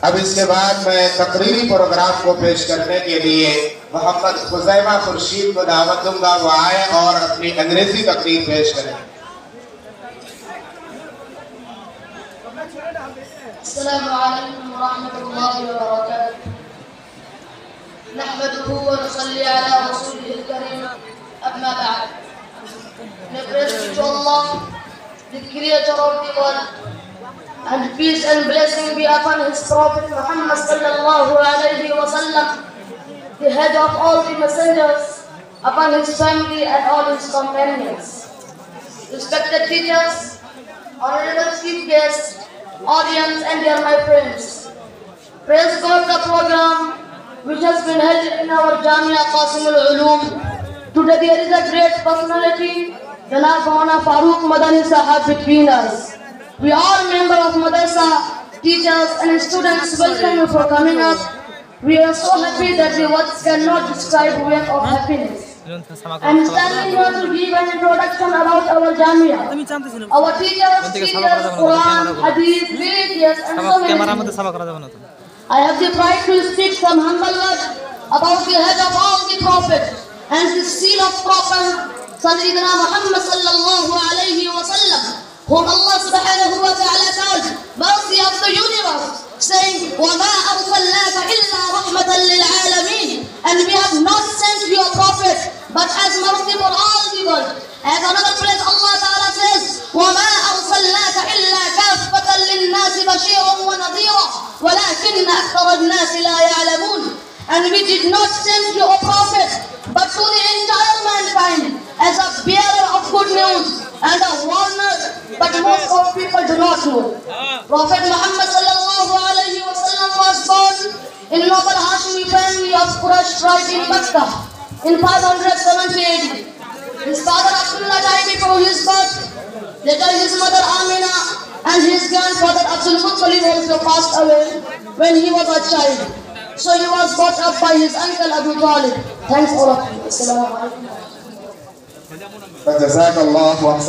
अब इसके बाद मैं तकरीरी प्रोग्राम को पेश करने के लिए मोहम्मद खुज़ैमा खुर्शीद को दावत दूंगा, वो आए और अपनी अंग्रेजी तकरीर पेश करें। अस्सलामु अलैकुम व रहमतुल्लाहि व बरकातुहू। नहमदुहु व नुसल्ली अला रसूलिहिल करीम, अम्मा बअद। May praise be to Allah, the creator of the world, and peace and blessing be upon his Prophet Muhammad sallallahu alayhi wa sallam, the head of all the messengers, upon his family and all his companions. Respected teachers, honorable chief guests, audience and dear my friends. Praise God, the program which has been held in our Jamia Qasim al-Ulum. Today there is a great personality, Janab Maulana Farooq Madani Sahab between us. We are members of Madrasa, teachers and students. Welcome you for coming up. We are so happy that the words cannot describe the wave of happiness. I am standing here to give an introduction about our Jamia. Our teachers, Quran, Hadith, religious and so many things. I have the pride to speak some humble words about the head of all the prophets and the seal of prophet Sayyidina Muhammad sallallahu alayhi wa sallam, whom Allah subhanahu wa ta'ala called mercy of the universe, saying, وَمَا أَرْسَلْنَاكَ إِلَّا رَحْمَةً لِلْعَالَمِينَ, and we have not sent your prophet but as mercy for all the world. As another place Allah ta'ala says, وَمَا أَرْسَلْنَاكَ إِلَّا كَافَّةً لِلنَّاسِ بَشِيرًا وَنَذِيرًا وَلَكِنَّ أَكْثَرَ النَّاسِ لَا يَعْلَمُونَ. And we did not send you a prophet but to the entire mankind as a bearer of good news and a warner, but most of people do not know. Prophet Muhammad sallallahu alayhi wa sallam was born in noble Hashimi family of Quraysh tribe in Makkah in 570 AD. His father Abdullah died before his birth. Later his mother Amina and his grandfather Abdul Muttalib also passed away when he was a child. So he was brought up by his uncle Abu Talib. Thanks all of you. Assalamu alaikum.